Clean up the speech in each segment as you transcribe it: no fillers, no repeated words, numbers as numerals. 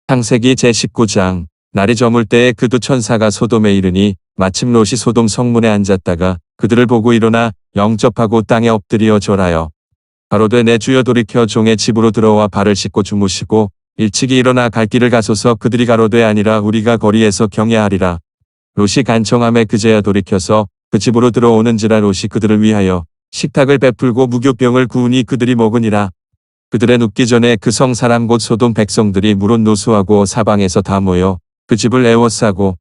창세기 제19장. 날이 저물 때에 그 두 천사가 소돔에 이르니 마침 롯이 소돔 성문에 앉았다가 그들을 보고 일어나 영접하고 땅에 엎드려 절하여 가로되 내 주여 돌이켜 종의 집으로 들어와 발을 씻고 주무시고 일찍이 일어나 갈 길을 가소서. 그들이 가로되 아니라 우리가 거리에서 경야하리라. 롯이 간청함에 그제야 돌이켜서 그 집으로 들어오는지라. 롯이 그들을 위하여 식탁을 베풀고 무교병을 구우니 그들이 먹으니라. 그들의 눕기 전에 그 성 사람 곧 소돔 백성들이 물은 노수하고 사방에서 다 모여 그 집을 에워싸고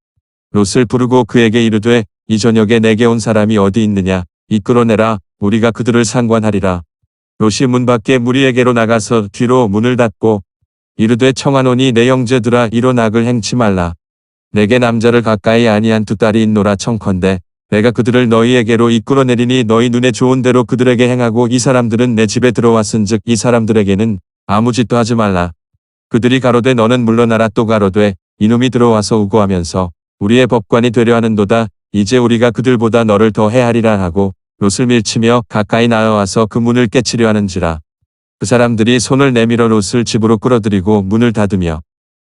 롯을 부르고 그에게 이르되 이 저녁에 내게 온 사람이 어디 있느냐 이끌어내라. 우리가 그들을 상관하리라. 롯이 문 밖에 무리에게로 나가서 뒤로 문을 닫고 이르되 청하노니 내 형제들아 이런 악을 행치 말라. 내게 남자를 가까이 아니한 두 딸이 있노라. 청컨대 내가 그들을 너희에게로 이끌어내리니 너희 눈에 좋은 대로 그들에게 행하고 이 사람들은 내 집에 들어왔은즉 이 사람들에게는 아무 짓도 하지 말라. 그들이 가로되 너는 물러나라. 또 가로되 이놈이 들어와서 우고하면서 우리의 법관이 되려 하는도다. 이제 우리가 그들보다 너를 더 해하리라 하고 롯을 밀치며 가까이 나아와서 그 문을 깨치려 하는지라. 그 사람들이 손을 내밀어 롯을 집으로 끌어들이고 문을 닫으며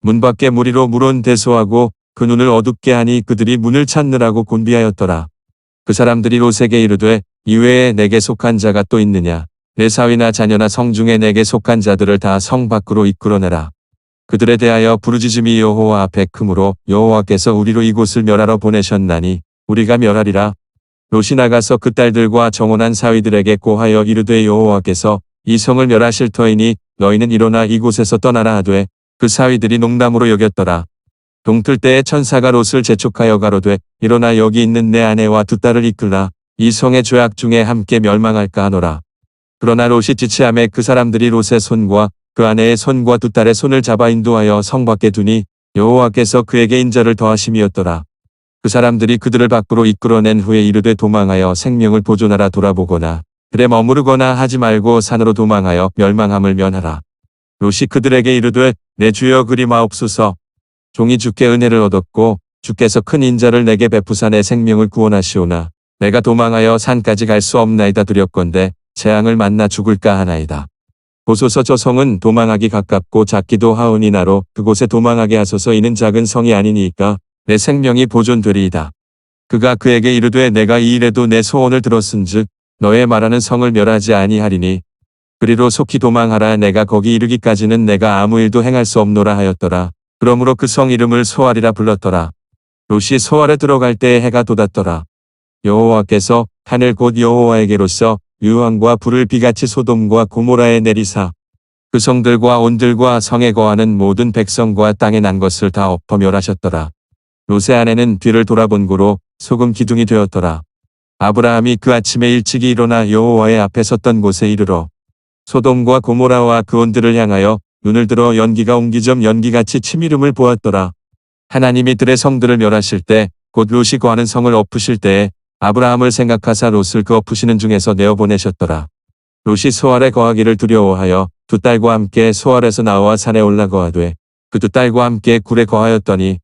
문 밖에 무리로 물은 대소하고 그 눈을 어둡게 하니 그들이 문을 찾느라고 곤비하였더라. 그 사람들이 롯에게 이르되 이외에 내게 속한 자가 또 있느냐. 내 사위나 자녀나 성중에 내게 속한 자들을 다 성 밖으로 이끌어내라. 그들에 대하여 부르짖음이 여호와 앞에 크므로 여호와께서 우리로 이곳을 멸하러 보내셨나니 우리가 멸하리라. 롯이 나가서 그 딸들과 정혼한 사위들에게 고하여 이르되 여호와께서 이 성을 멸하실 터이니 너희는 일어나 이곳에서 떠나라 하되 그 사위들이 농담으로 여겼더라. 동틀 때에 천사가 롯을 재촉하여 가로되 일어나 여기 있는 내 아내와 두 딸을 이끌라. 이 성의 죄악 중에 함께 멸망할까 하노라. 그러나 롯이 지체함에 그 사람들이 롯의 손과 그 아내의 손과 두 딸의 손을 잡아 인도하여 성 밖에 두니 여호와께서 그에게 인자를 더하심이었더라. 그 사람들이 그들을 밖으로 이끌어낸 후에 이르되 도망하여 생명을 보존하라. 돌아보거나 들에 머무르거나 하지 말고 산으로 도망하여 멸망함을 면하라. 롯이 그들에게 이르되 내 주여 그리마옵소서. 종이 주께 은혜를 얻었고 주께서 큰 인자를 내게 베푸사 내 생명을 구원하시오나 내가 도망하여 산까지 갈 수 없나이다. 두렵건대 재앙을 만나 죽을까 하나이다. 보소서 저 성은 도망하기 가깝고 작기도 하오니 나로 그곳에 도망하게 하소서. 이는 작은 성이 아니니까 내 생명이 보존되리이다. 그가 그에게 이르되 내가 이 일에도 내 소원을 들었은즉 너의 말하는 성을 멸하지 아니하리니 그리로 속히 도망하라. 내가 거기 이르기까지는 내가 아무 일도 행할 수 없노라 하였더라. 그러므로 그 성 이름을 소알이라 불렀더라. 롯이 소알에 들어갈 때에 해가 돋았더라. 여호와께서 하늘 곧 여호와에게로서 유황과 불을 비같이 소돔과 고모라에 내리사 그 성들과 온들과 성에 거하는 모든 백성과 땅에 난 것을 다 엎어 멸하셨더라. 롯의 아내는 뒤를 돌아본 고로 소금 기둥이 되었더라. 아브라함이 그 아침에 일찍이 일어나 여호와의 앞에 섰던 곳에 이르러 소돔과 고모라와 그 온들을 향하여 눈을 들어 연기가 옹기점 연기같이 치미름을 보았더라. 하나님이 들의 성들을 멸하실 때 곧 롯이 거하는 성을 엎으실 때에 아브라함을 생각하사 롯을 그 엎으시는 중에서 내어보내셨더라. 롯이 소알에 거하기를 두려워하여 두 딸과 함께 소알에서 나와 산에 올라거하되 그 두 딸과 함께 굴에 거하였더니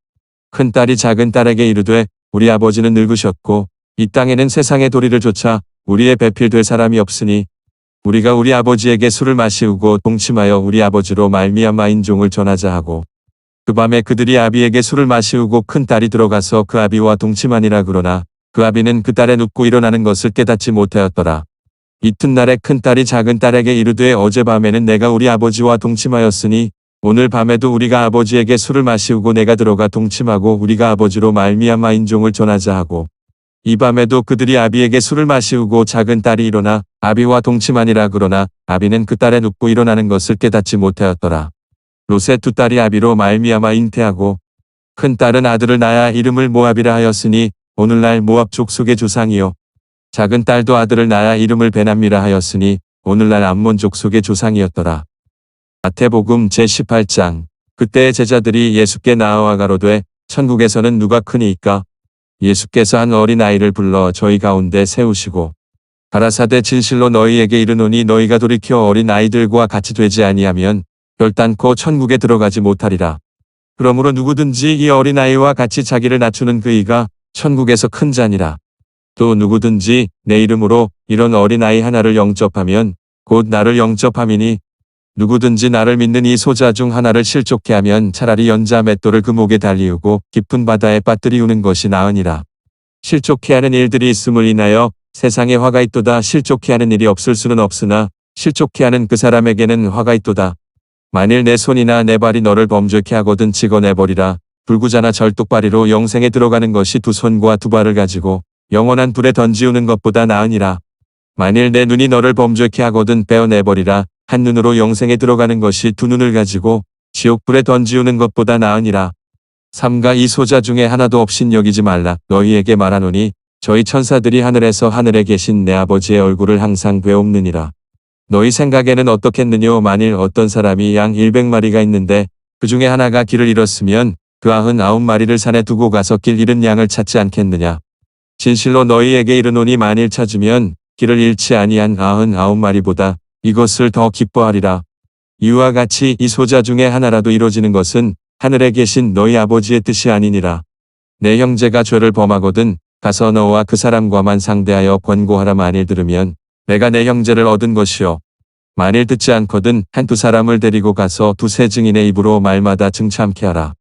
큰 딸이 작은 딸에게 이르되 우리 아버지는 늙으셨고 이 땅에는 세상의 도리를 좇아 우리의 배필될 사람이 없으니 우리가 우리 아버지에게 술을 마시우고 동침하여 우리 아버지로 말미암아 인종을 전하자 하고 그 밤에 그들이 아비에게 술을 마시우고 큰 딸이 들어가서 그 아비와 동침하니라. 그러나 그 아비는 그 딸에 눕고 일어나는 것을 깨닫지 못하였더라. 이튿날에 큰 딸이 작은 딸에게 이르되 어젯밤에는 내가 우리 아버지와 동침하였으니 오늘 밤에도 우리가 아버지에게 술을 마시우고 내가 들어가 동침하고 우리가 아버지로 말미암아 인종을 전하자 하고 이 밤에도 그들이 아비에게 술을 마시우고 작은 딸이 일어나 아비와 동침하니라. 그러나 아비는 그 딸에 눕고 일어나는 것을 깨닫지 못하였더라. 롯의 두 딸이 아비로 말미암아 잉태하고 큰 딸은 아들을 낳아 이름을 모압이라 하였으니 오늘날 모압 족속의 조상이요 작은 딸도 아들을 낳아 이름을 베남미라 하였으니 오늘날 암몬 족속의 조상이었더라. 마태복음 제18장. 그때의 제자들이 예수께 나아와 가로되 천국에서는 누가 크니이까. 예수께서 한 어린아이를 불러 저희 가운데 세우시고 가라사대 진실로 너희에게 이르노니 너희가 돌이켜 어린아이들과 같이 되지 아니하면 결단코 천국에 들어가지 못하리라. 그러므로 누구든지 이 어린아이와 같이 자기를 낮추는 그이가 천국에서 큰 자니라. 또 누구든지 내 이름으로 이런 어린아이 하나를 영접하면 곧 나를 영접함이니 누구든지 나를 믿는 이 소자 중 하나를 실족해 하면 차라리 연자 맷돌을 그 목에 달리우고 깊은 바다에 빠뜨리우는 것이 나으니라. 실족해 하는 일들이 있음을 인하여 세상에 화가 있도다. 실족해 하는 일이 없을 수는 없으나 실족해 하는 그 사람에게는 화가 있도다. 만일 내 손이나 내 발이 너를 범죄케 하거든 찍어내버리라. 불구자나 절뚝발이로 영생에 들어가는 것이 두 손과 두 발을 가지고 영원한 불에 던지우는 것보다 나으니라. 만일 내 눈이 너를 범죄케 하거든 빼어내버리라. 한 눈으로 영생에 들어가는 것이 두 눈을 가지고 지옥불에 던지우는 것보다 나으니라. 삼가 이 소자 중에 하나도 없인 여기지 말라. 너희에게 말하노니 저희 천사들이 하늘에서 하늘에 계신 내 아버지의 얼굴을 항상 뵈옵느니라. 너희 생각에는 어떻겠느뇨? 만일 어떤 사람이 양 100마리가 있는데 그 중에 하나가 길을 잃었으면 그 99마리를 산에 두고 가서 길 잃은 양을 찾지 않겠느냐. 진실로 너희에게 이르노니 만일 찾으면 길을 잃지 아니한 99마리보다 이것을 더 기뻐하리라. 이와 같이 이 소자 중에 하나라도 이루어지는 것은 하늘에 계신 너희 아버지의 뜻이 아니니라. 내 형제가 죄를 범하거든 가서 너와 그 사람과만 상대하여 권고하라. 만일 들으면 내가 내 형제를 얻은 것이요. 만일 듣지 않거든 한두 사람을 데리고 가서 두세 증인의 입으로 말마다 증참케 하라.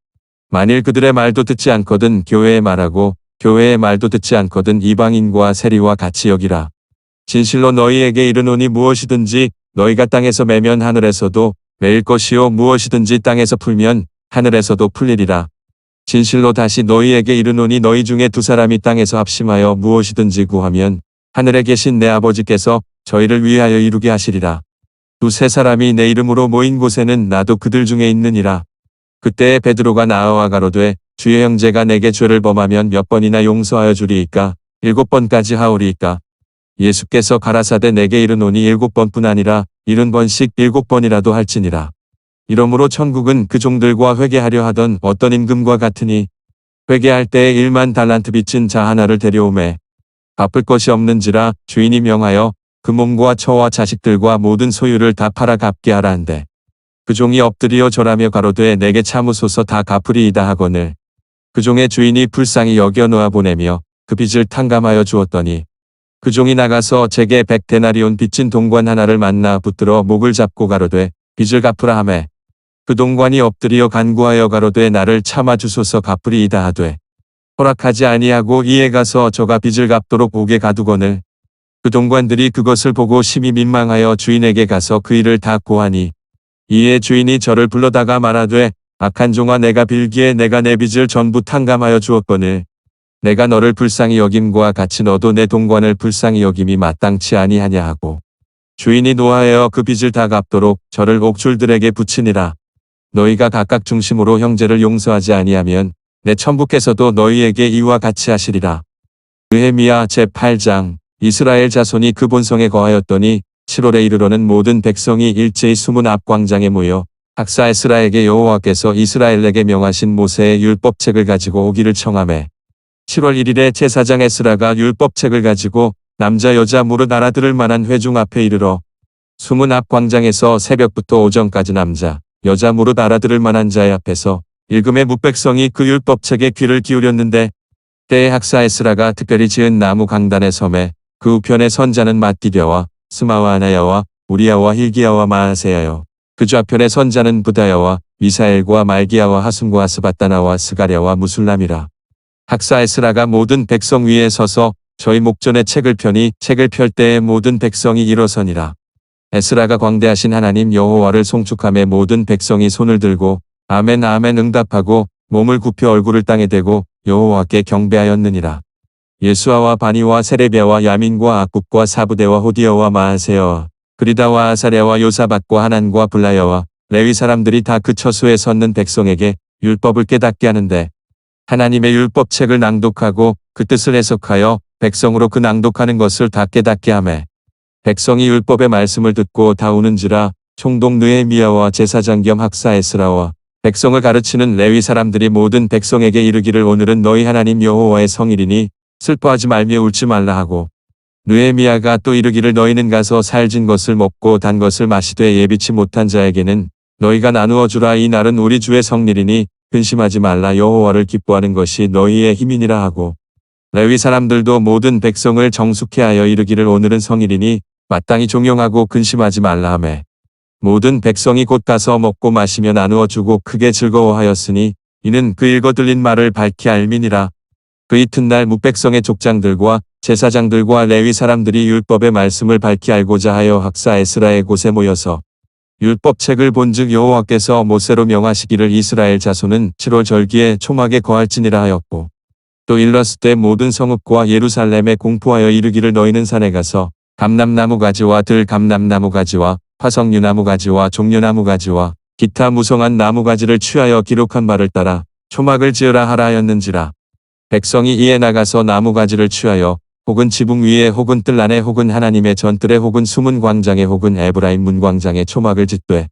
만일 그들의 말도 듣지 않거든 교회에 말하고 교회의 말도 듣지 않거든 이방인과 세리와 같이 여기라. 진실로 너희에게 이르노니 무엇이든지 너희가 땅에서 매면 하늘에서도 매일 것이요 무엇이든지 땅에서 풀면 하늘에서도 풀리리라. 진실로 다시 너희에게 이르노니 너희 중에 두 사람이 땅에서 합심하여 무엇이든지 구하면 하늘에 계신 내 아버지께서 저희를 위하여 이루게 하시리라. 두세 사람이 내 이름으로 모인 곳에는 나도 그들 중에 있느니라. 그때에 베드로가 나아와 가로되 주의 형제가 내게 죄를 범하면 몇 번이나 용서하여 주리이까? 7번까지 하오리이까? 예수께서 가라사대 내게 이르노니 7번뿐 아니라 70번씩 7번이라도 할지니라. 이러므로 천국은 그 종들과 회개하려 하던 어떤 임금과 같으니 회개할 때에 1만 달란트 빚진 자 하나를 데려오매 갚을 것이 없는지라 주인이 명하여 그 몸과 처와 자식들과 모든 소유를 다 팔아 갚게 하라 한대. 그 종이 엎드리어 절하며 가로되 내게 참으소서 다 갚으리이다 하거늘 그 종의 주인이 불쌍히 여겨 놓아 보내며 그 빚을 탕감하여 주었더니 그 종이 나가서 제게 100데나리온 빚진 동관 하나를 만나 붙들어 목을 잡고 가로되 빚을 갚으라 하매 그 동관이 엎드리어 간구하여 가로되 나를 참아 주소서 갚으리이다 하되 허락하지 아니하고 이에 가서 저가 빚을 갚도록 옥에 가두거늘 그 동관들이 그것을 보고 심히 민망하여 주인에게 가서 그 일을 다 고하니 이에 주인이 저를 불러다가 말하되 악한 종아 내가 빌기에 내가 내 빚을 전부 탕감하여 주었거늘 내가 너를 불쌍히 여김과 같이 너도 내 동관을 불쌍히 여김이 마땅치 아니하냐 하고 주인이 노하여 그 빚을 다 갚도록 저를 옥졸들에게 붙이니라. 너희가 각각 중심으로 형제를 용서하지 아니하면 내 천부께서도 너희에게 이와 같이 하시리라. 느헤미야 제8장 이스라엘 자손이 그 본성에 거하였더니 7월에 이르러는 모든 백성이 일제히 수문 앞 광장에 모여 학사 에스라에게 여호와께서 이스라엘에게 명하신 모세의 율법책을 가지고 오기를 청하매 7월 1일에 제사장 에스라가 율법책을 가지고 남자 여자 무릇 알아들을 만한 회중 앞에 이르러 수문 앞 광장에서 새벽부터 오전까지 남자 여자 무릇 알아들을 만한 자의 앞에서 읽음의 뭇백성이 그 율법책에 귀를 기울였는데 때에 학사 에스라가 특별히 지은 나무 강단의 섬에 그 우편에 선자는 맏디벼와 스마와 아나야와 우리야와 힐기야와 마아세야요. 그 좌편에 선자는 부다야와 미사엘과 말기야와 하숨과 스바다나와 스가랴와 무술람이라. 학사 에스라가 모든 백성 위에 서서 저희 목전에 책을 펴니 책을 펼 때에 모든 백성이 일어서니라. 에스라가 광대하신 하나님 여호와를 송축하며 모든 백성이 손을 들고 아멘 아멘 응답하고 몸을 굽혀 얼굴을 땅에 대고 여호와께 경배하였느니라. 예수아와 바니와 세레비아와 야민과 악굽과 사부대와 호디어와 마아세여와 그리다와 아사랴와 요사밭과 하난과 블라여와 레위 사람들이 다 그 처소에 섰는 백성에게 율법을 깨닫게 하는데 하나님의 율법책을 낭독하고 그 뜻을 해석하여 백성으로 그 낭독하는 것을 다 깨닫게 하매 백성이 율법의 말씀을 듣고 다 우는지라. 총독 느헤미야와 제사장 겸 학사 에스라와 백성을 가르치는 레위 사람들이 모든 백성에게 이르기를 오늘은 너희 하나님 여호와의 성일이니 슬퍼하지 말며 울지 말라 하고 느헤미야가 또 이르기를 너희는 가서 살진 것을 먹고 단 것을 마시되 예비치 못한 자에게는 너희가 나누어 주라. 이 날은 우리 주의 성일이니 근심하지 말라. 여호와를 기뻐하는 것이 너희의 힘이니라 하고 레위 사람들도 모든 백성을 정숙해 하여 이르기를 오늘은 성일이니 마땅히 종용하고 근심하지 말라 하매 모든 백성이 곧 가서 먹고 마시며 나누어 주고 크게 즐거워하였으니 이는 그 읽어 들린 말을 밝히 알미니라. 그 이튿날 뭇백성의 족장들과 제사장들과 레위 사람들이 율법의 말씀을 밝히 알고자 하여 학사 에스라의 곳에 모여서 율법책을 본즉 여호와께서 모세로 명하시기를 이스라엘 자손은 7월 절기에 초막에 거할지니라 하였고 또 일렀을 때 모든 성읍과 예루살렘에 공포하여 이르기를 너희는 산에 가서 감람나무 가지와 들 감람나무 가지와 화석류나무 가지와 종려나무 가지와 기타 무성한 나무 가지를 취하여 기록한 바를 따라 초막을 지으라 하라 하였는지라. 백성이 이에 나가서 나무 가지를 취하여 혹은 지붕 위에 혹은 뜰 안에 혹은 하나님의 전뜰에 혹은 숨은 광장에 혹은 에브라임 문광장에 초막을 짓되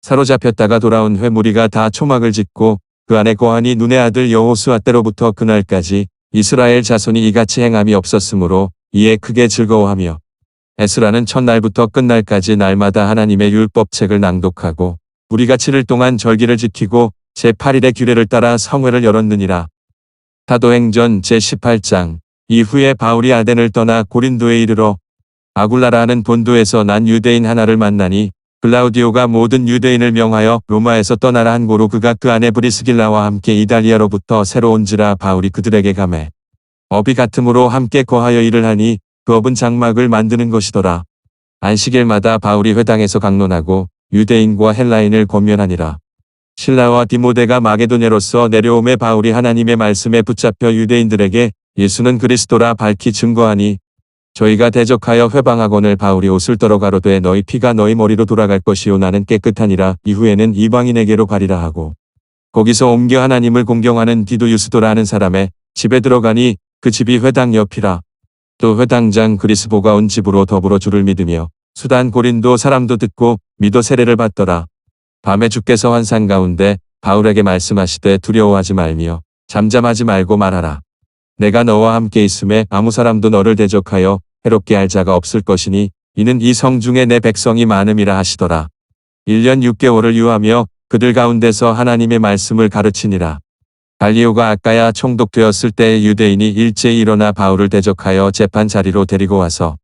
사로잡혔다가 돌아온 회무리가 다 초막을 짓고 그 안에 거하니 눈의 아들 여호수아 때로부터 그날까지 이스라엘 자손이 이같이 행함이 없었으므로 이에 크게 즐거워하며 에스라는 첫날부터 끝날까지 날마다 하나님의 율법책을 낭독하고 우리가 7일 동안 절기를 지키고 제8일의 규례를 따라 성회를 열었느니라. 사도행전 제18장 이후에 바울이 아덴을 떠나 고린도에 이르러 아굴라라 하는 본도에서 난 유대인 하나를 만나니 글라우디오가 모든 유대인을 명하여 로마에서 떠나라 한 고로 그가 그 안에 브리스길라와 함께 이달리아로부터 새로 온지라. 바울이 그들에게 가매 업이 같음으로 함께 거하여 일을 하니 그 업은 장막을 만드는 것이더라. 안식일마다 바울이 회당에서 강론하고 유대인과 헬라인을 권면하니라. 실라와 디모데가 마게도냐로서 내려오매 바울이 하나님의 말씀에 붙잡혀 유대인들에게 예수는 그리스도라 밝히 증거하니 저희가 대적하여 회방하거늘 바울이 옷을 떨어 가로되 너희 피가 너희 머리로 돌아갈 것이요 나는 깨끗하니라. 이후에는 이방인에게로 가리라 하고 거기서 옮겨 하나님을 공경하는 디도 유스도라 하는 사람의 집에 들어가니 그 집이 회당 옆이라. 또 회당장 그리스보가 온 집으로 더불어 주를 믿으며 수단 고린도 사람도 듣고 믿어 세례를 받더라. 밤에 주께서 환상 가운데 바울에게 말씀하시되 두려워하지 말며 잠잠하지 말고 말하라. 내가 너와 함께 있음에 아무 사람도 너를 대적하여 해롭게 할 자가 없을 것이니 이는 이 성 중에 내 백성이 많음이라 하시더라. 1년 6개월을 유하며 그들 가운데서 하나님의 말씀을 가르치니라. 갈리오가 아까야 총독되었을 때 유대인이 일제히 일어나 바울을 대적하여 재판 자리로 데리고 와서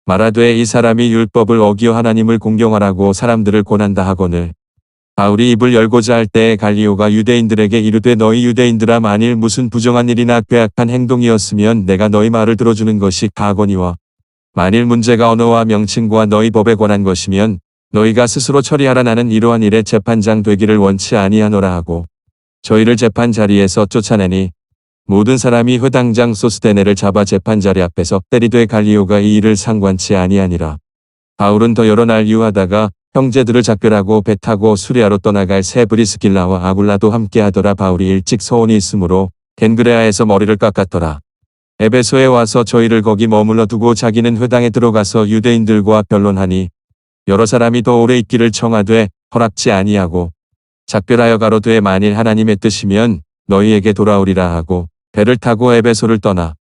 말하되 이 사람이 율법을 어기어 하나님을 공경하라고 사람들을 권한다 하거늘 바울이 입을 열고자 할 때에 갈리오가 유대인들에게 이르되 너희 유대인들아 만일 무슨 부정한 일이나 괴악한 행동이었으면 내가 너희 말을 들어주는 것이 가거니와 만일 문제가 언어와 명칭과 너희 법에 관한 것이면 너희가 스스로 처리하라. 나는 이러한 일에 재판장 되기를 원치 아니하노라 하고 저희를 재판 자리에서 쫓아내니 모든 사람이 회당장 소스데네를 잡아 재판 자리 앞에서 때리되 갈리오가 이 일을 상관치 아니하니라. 바울은 더 여러 날 유하다가 형제들을 작별하고 배 타고 수리아로 떠나갈 새 브리스길라와 아굴라도 함께하더라. 바울이 일찍 서원이 있으므로 겐그레아에서 머리를 깎았더라. 에베소에 와서 저희를 거기 머물러 두고 자기는 회당에 들어가서 유대인들과 변론하니 여러 사람이 더 오래 있기를 청하되 허락지 아니하고 작별하여 가로되 만일 하나님의 뜻이면 너희에게 돌아오리라 하고 배를 타고 에베소를 떠나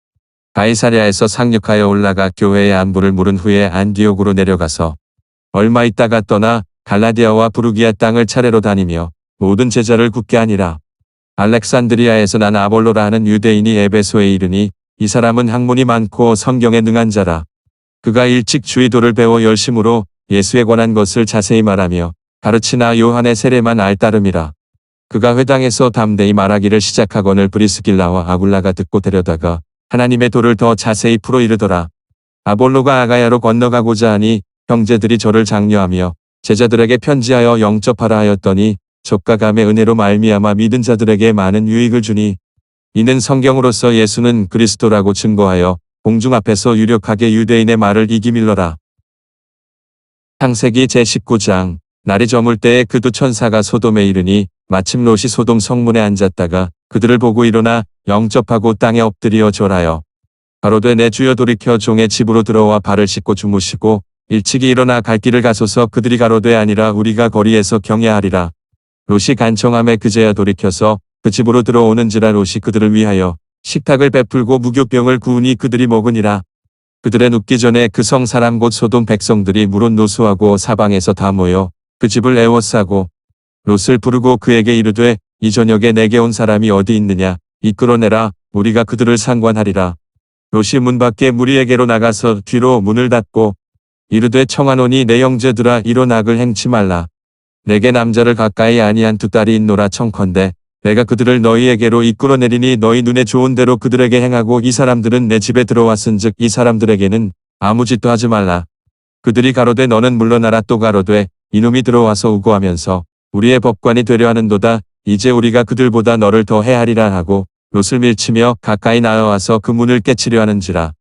가이사랴에서 상륙하여 올라가 교회의 안부를 물은 후에 안디옥으로 내려가서 얼마 있다가 떠나 갈라디아와 부르기아 땅을 차례로 다니며 모든 제자를 굳게 하니라. 알렉산드리아에서 난 아볼로라 하는 유대인이 에베소에 이르니 이 사람은 학문이 많고 성경에 능한 자라. 그가 일찍 주의도를 배워 열심으로 예수에 관한 것을 자세히 말하며 가르치나 요한의 세례만 알 따름이라. 그가 회당에서 담대히 말하기를 시작하거늘 브리스길라와 아굴라가 듣고 데려다가 하나님의 도를 더 자세히 풀어 이르더라. 아볼로가 아가야로 건너가고자 하니 형제들이 저를 장려하며 제자들에게 편지하여 영접하라 하였더니 적과 감의 은혜로 말미암아 믿은 자들에게 많은 유익을 주니 이는 성경으로서 예수는 그리스도라고 증거하여 공중 앞에서 유력하게 유대인의 말을 이기밀러라. 창세기 제19장 날이 저물 때에 그 두 천사가 소돔에 이르니 마침 롯이 소돔 성문에 앉았다가 그들을 보고 일어나 영접하고 땅에 엎드려 절하여 가로되 내 주여 돌이켜 종의 집으로 들어와 발을 씻고 주무시고 일찍이 일어나 갈 길을 가소서. 그들이 가로되 아니라 우리가 거리에서 경외하리라. 롯이 간청함에 그제야 돌이켜서 그 집으로 들어오는지라. 롯이 그들을 위하여 식탁을 베풀고 무교병을 구우니 그들이 먹으니라. 그들의 눕기 전에 그 성 사람 곧 소돔 백성들이 물은 노수하고 사방에서 다 모여 그 집을 에워싸고 롯을 부르고 그에게 이르되 이 저녁에 내게 온 사람이 어디 있느냐 이끌어내라. 우리가 그들을 상관하리라. 롯이 문 밖에 무리에게로 나가서 뒤로 문을 닫고 이르되 청하노니 내 형제들아 이런 악을 행치 말라. 내게 남자를 가까이 아니한 두 딸이 있노라. 청컨대 내가 그들을 너희에게로 이끌어내리니 너희 눈에 좋은 대로 그들에게 행하고 이 사람들은 내 집에 들어왔은즉 이 사람들에게는 아무 짓도 하지 말라. 그들이 가로되 너는 물러나라. 또 가로되 이놈이 들어와서 우고하면서 우리의 법관이 되려 하는도다. 이제 우리가 그들보다 너를 더 해하리라 하고 롯을 밀치며 가까이 나아와서 그 문을 깨치려 하는지라.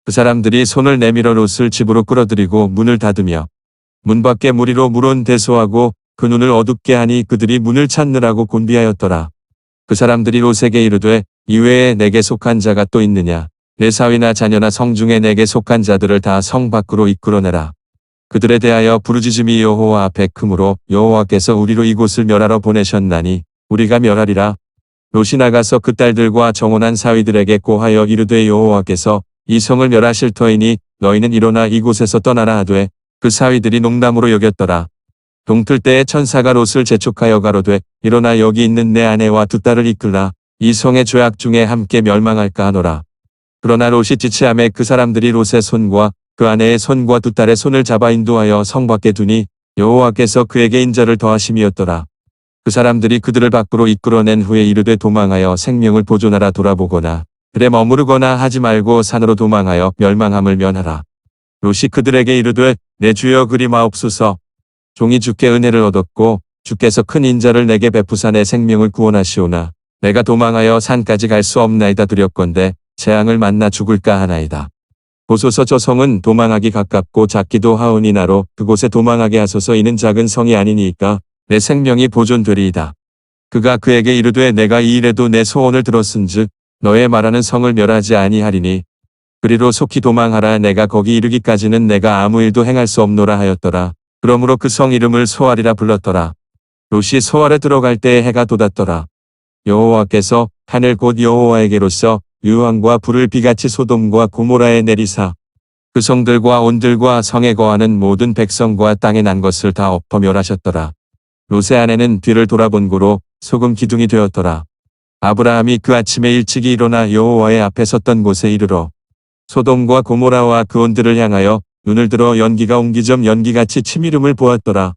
그 사람들이 손을 내밀어 롯을 집으로 끌어들이고 문을 닫으며 문 밖에 무리로 물은 대소하고 그 눈을 어둡게 하니 그들이 문을 찾느라고 곤비하였더라. 그 사람들이 롯에게 이르되 이외에 내게 속한 자가 또 있느냐. 내 사위나 자녀나 성중에 내게 속한 자들을 다 성 밖으로 이끌어내라. 그들에 대하여 부르짖음이 여호와 앞에 크므로 여호와께서 우리로 이곳을 멸하러 보내셨나니 우리가 멸하리라. 롯이 나가서 그 딸들과 정혼한 사위들에게 고하여 이르되 여호와께서 이 성을 멸하실 터이니 너희는 일어나 이곳에서 떠나라 하되 그 사위들이 농담으로 여겼더라. 동틀 때에 천사가 롯을 재촉하여 가로되 일어나 여기 있는 내 아내와 두 딸을 이끌라. 이 성의 죄악 중에 함께 멸망할까 하노라. 그러나 롯이 지체함에 그 사람들이 롯의 손과 그 아내의 손과 두 딸의 손을 잡아 인도하여 성 밖에 두니 여호와께서 그에게 인자를 더하심이었더라. 그 사람들이 그들을 밖으로 이끌어낸 후에 이르되 도망하여 생명을 보존하라. 돌아보거나 들에 머무르거나 하지 말고 산으로 도망하여 멸망함을 면하라. 롯이 그들에게 이르되 내 주여 그리마옵소서. 종이 주께 은혜를 얻었고 주께서 큰 인자를 내게 베푸사 내 생명을 구원하시오나 내가 도망하여 산까지 갈 수 없나이다. 두렵건대 재앙을 만나 죽을까 하나이다. 보소서 저 성은 도망하기 가깝고 작기도 하오니 나로 그곳에 도망하게 하소서. 이는 작은 성이 아니니까 내 생명이 보존되리이다. 그가 그에게 이르되 내가 이 일에도 내 소원을 들었은즉 너의 말하는 성을 멸하지 아니하리니 그리로 속히 도망하라. 내가 거기 이르기까지는 내가 아무 일도 행할 수 없노라 하였더라. 그러므로 그 성 이름을 소알이라 불렀더라. 롯이 소알에 들어갈 때에 해가 돋았더라. 여호와께서 하늘 곧 여호와에게로서 유황과 불을 비같이 소돔과 고모라에 내리사 그 성들과 온들과 성에 거하는 모든 백성과 땅에 난 것을 다 엎어 멸하셨더라. 롯의 아내는 뒤를 돌아본 고로 소금 기둥이 되었더라. 아브라함이 그 아침에 일찍이 일어나 여호와의 앞에 섰던 곳에 이르러 소돔과 고모라와 그 온들을 향하여 눈을 들어 연기가 옹기점 연기같이 치미름을 보았더라.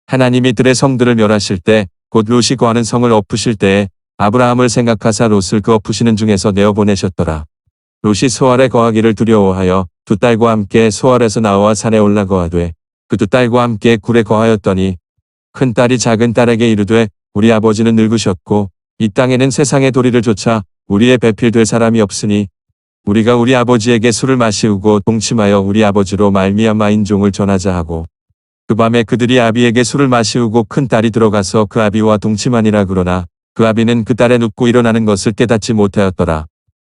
하나님이 들의 성들을 멸하실 때 곧 롯이 거하는 성을 엎으실 때에 아브라함을 생각하사 롯을 그 엎으시는 중에서 내어보내셨더라. 롯이 소알에 거하기를 두려워하여 두 딸과 함께 소알에서 나와 산에 올라거하되 그 두 딸과 함께 굴에 거하였더니 큰 딸이 작은 딸에게 이르되 우리 아버지는 늙으셨고 이 땅에는 세상의 도리를 좇아 우리의 배필될 사람이 없으니 우리가 우리 아버지에게 술을 마시우고 동침하여 우리 아버지로 말미암아 인종을 전하자 하고 그 밤에 그들이 아비에게 술을 마시우고 큰 딸이 들어가서 그 아비와 동침하니라. 그러나 그 아비는 그 딸의 눕고 일어나는 것을 깨닫지 못하였더라.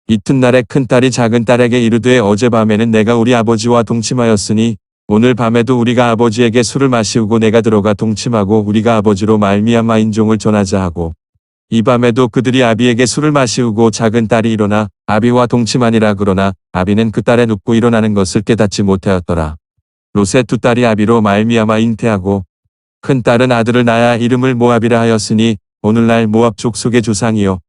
이튿날에 큰 딸이 작은 딸에게 이르되 어젯밤에는 내가 우리 아버지와 동침하였으니 오늘 밤에도 우리가 아버지에게 술을 마시우고 내가 들어가 동침하고 우리가 아버지로 말미암아 인종을 전하자 하고 이 밤에도 그들이 아비에게 술을 마시우고 작은 딸이 일어나 아비와 동침하니라. 그러나 아비는 그 딸의 눕고 일어나는 것을 깨닫지 못하였더라. 롯의 두 딸이 아비로 말미암아 잉태하고 큰 딸은 아들을 낳아 이름을 모압이라 하였으니 오늘날 모압 족속의 조상이요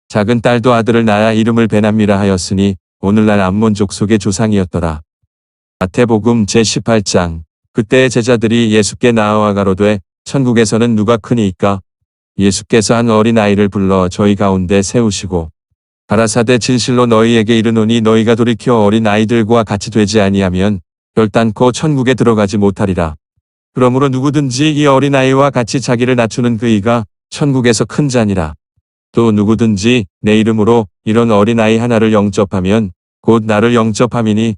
작은 딸도 아들을 낳아 이름을 베남미라 하였으니 오늘날 암몬 족속의 조상이었더라. 마태복음 제18장. 그때의 제자들이 예수께 나아와 가로되 천국에서는 누가 크니이까? 예수께서 한 어린아이를 불러 저희 가운데 세우시고 가라사대 진실로 너희에게 이르노니 너희가 돌이켜 어린아이들과 같이 되지 아니하면 결단코 천국에 들어가지 못하리라. 그러므로 누구든지 이 어린아이와 같이 자기를 낮추는 그이가 천국에서 큰 자니라. 또 누구든지 내 이름으로 이런 어린아이 하나를 영접하면 곧 나를 영접함이니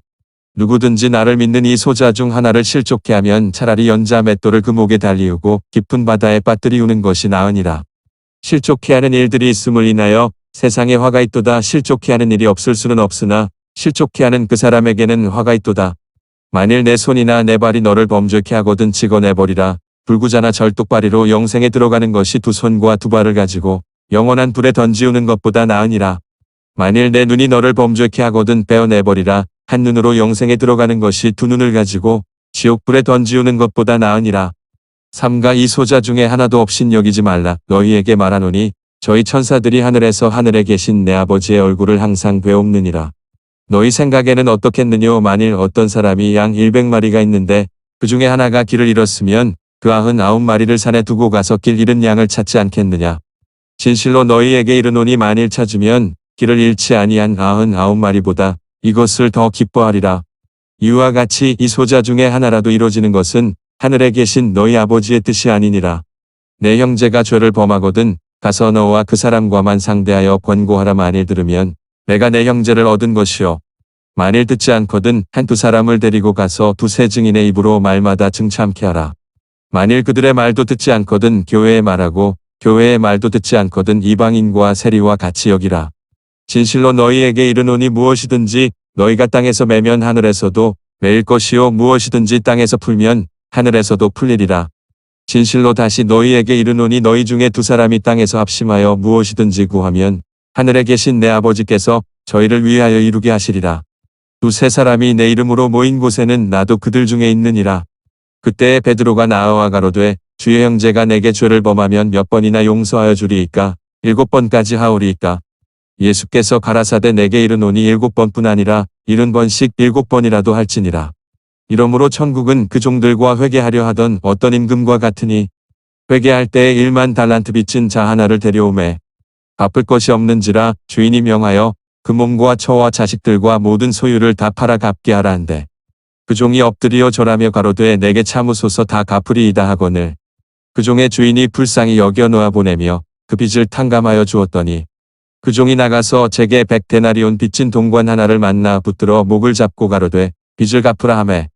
누구든지 나를 믿는 이 소자 중 하나를 실족케 하면 차라리 연자 맷돌을 그 목에 달리우고 깊은 바다에 빠뜨리우는 것이 나으니라. 실족케 하는 일들이 있음을 인하여 세상에 화가 있도다. 실족케 하는 일이 없을 수는 없으나 실족케 하는 그 사람에게는 화가 있도다. 만일 내 손이나 내 발이 너를 범죄케 하거든 찍어내버리라. 불구자나 절뚝발이로 영생에 들어가는 것이 두 손과 두 발을 가지고 영원한 불에 던지우는 것보다 나으니라. 만일 내 눈이 너를 범죄케 하거든 빼어내버리라. 한 눈으로 영생에 들어가는 것이 두 눈을 가지고 지옥불에 던지우는 것보다 나으니라. 삼가 이 소자 중에 하나도 없인 여기지 말라. 너희에게 말하노니 저희 천사들이 하늘에서 하늘에 계신 내 아버지의 얼굴을 항상 뵈옵느니라. 너희 생각에는 어떻겠느뇨? 만일 어떤 사람이 양 100마리가 있는데 그 중에 하나가 길을 잃었으면 그 99마리를 산에 두고 가서 길 잃은 양을 찾지 않겠느냐? 진실로 너희에게 이르노니 만일 찾으면 길을 잃지 아니한 99마리보다 이것을 더 기뻐하리라. 이와 같이 이 소자 중에 하나라도 이루어지는 것은 하늘에 계신 너희 아버지의 뜻이 아니니라. 내 형제가 죄를 범하거든 가서 너와 그 사람과만 상대하여 권고하라. 만일 들으면 내가 내 형제를 얻은 것이요. 만일 듣지 않거든 한두 사람을 데리고 가서 두세 증인의 입으로 말마다 증참케 하라. 만일 그들의 말도 듣지 않거든 교회에 말하고 교회의 말도 듣지 않거든 이방인과 세리와 같이 여기라. 진실로 너희에게 이르노니 무엇이든지 너희가 땅에서 매면 하늘에서도 매일 것이요 무엇이든지 땅에서 풀면 하늘에서도 풀리리라. 진실로 다시 너희에게 이르노니 너희 중에 두 사람이 땅에서 합심하여 무엇이든지 구하면 하늘에 계신 내 아버지께서 저희를 위하여 이루게 하시리라. 두세 사람이 내 이름으로 모인 곳에는 나도 그들 중에 있느니라. 그때 베드로가 나아와 가로되 주의 형제가 내게 죄를 범하면 몇 번이나 용서하여 주리이까? 7번까지 하오리이까? 예수께서 가라사대 내게 이르노니 7번뿐 아니라 70번씩 7번이라도 할지니라. 이러므로 천국은 그 종들과 회개하려 하던 어떤 임금과 같으니 회개할 때에 1만 달란트 빚진 자 하나를 데려오매 갚을 것이 없는지라 주인이 명하여 그 몸과 처와 자식들과 모든 소유를 다 팔아 갚게 하라 한대. 그 종이 엎드리어 절하며 가로되 내게 참으소서 다 갚으리이다 하거늘 그 종의 주인이 불쌍히 여겨 놓아 보내며 그 빚을 탕감하여 주었더니 그 종이 나가서 제게 100데나리온 빚진 동관 하나를 만나 붙들어 목을 잡고 가로되 빚을 갚으라 하매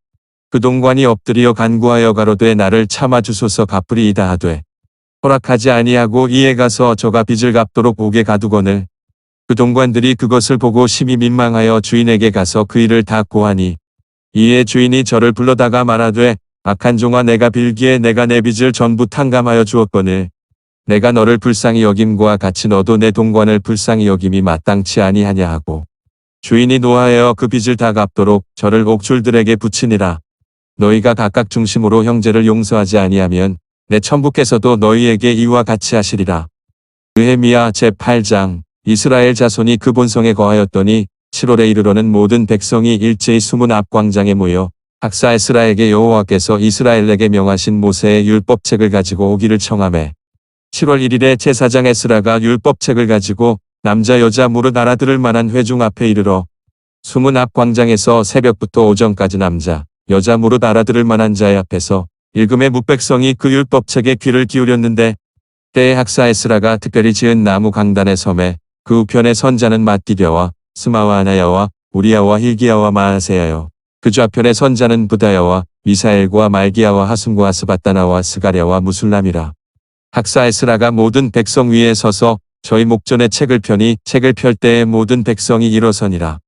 그 동관이 엎드리어 간구하여 가로되 나를 참아 주소서 갚으리이다 하되 허락하지 아니하고 이에 가서 저가 빚을 갚도록 옥에 가두거늘 그 동관들이 그것을 보고 심히 민망하여 주인에게 가서 그 일을 다 고하니 이에 주인이 저를 불러다가 말하되 악한 종아 내가 빌기에 내가 내 빚을 전부 탕감하여 주었거늘 내가 너를 불쌍히 여김과 같이 너도 내 동관을 불쌍히 여김이 마땅치 아니하냐 하고 주인이 노하여 그 빚을 다 갚도록 저를 옥졸들에게 붙이니라. 너희가 각각 중심으로 형제를 용서하지 아니하면 내 천부께서도 너희에게 이와 같이 하시리라. 느헤미야 제8장 이스라엘 자손이 그 본성에 거하였더니 7월에 이르러는 모든 백성이 일제히 수문 앞 광장에 모여 학사 에스라에게 여호와께서 이스라엘에게 명하신 모세의 율법책을 가지고 오기를 청하매 7월 1일에 제사장 에스라가 율법책을 가지고 남자 여자 무릇 알아들을 만한 회중 앞에 이르러 수문 앞 광장에서 새벽부터 오전까지 남자 여자 무릇 알아들을 만한 자의 앞에서 읽음에 뭇백성이 그 율법책에 귀를 기울였는데 때에 학사 에스라가 특별히 지은 나무 강단의 섬에 그 우편에 선자는 맏디벼와 스마와 아나야와 우리야와 힐기야와 마아세야여 그 좌편에 선자는 부다야와 미사엘과 말기야와 하숨과 아스바다나와 스가랴와 무술람이라. 학사 에스라가 모든 백성 위에 서서 저희 목전에 책을 펴니 책을 펼 때에 모든 백성이 일어서니라.